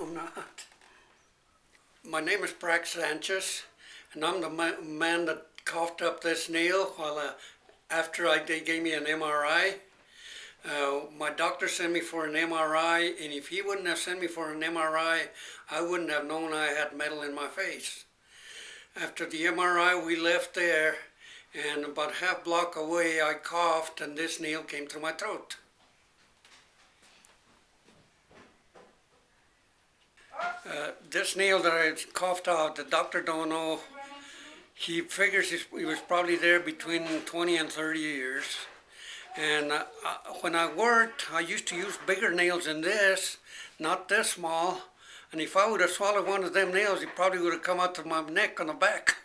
I'm not. My name is Brax Sanchez, and I'm the man that coughed up this nail while after they gave me an MRI. My doctor sent me for an MRI, and if he wouldn't have sent me for an MRI, I wouldn't have known I had metal in my face. After the MRI, we left there, and about half block away, I coughed, and this nail came through my throat. This nail that I coughed out, the doctor don't know. He figures he was probably there between 20 and 30 years. And when I worked, I used to use bigger nails than this, not this small. And if I would have swallowed one of them nails, it probably would have come out to my neck on the back.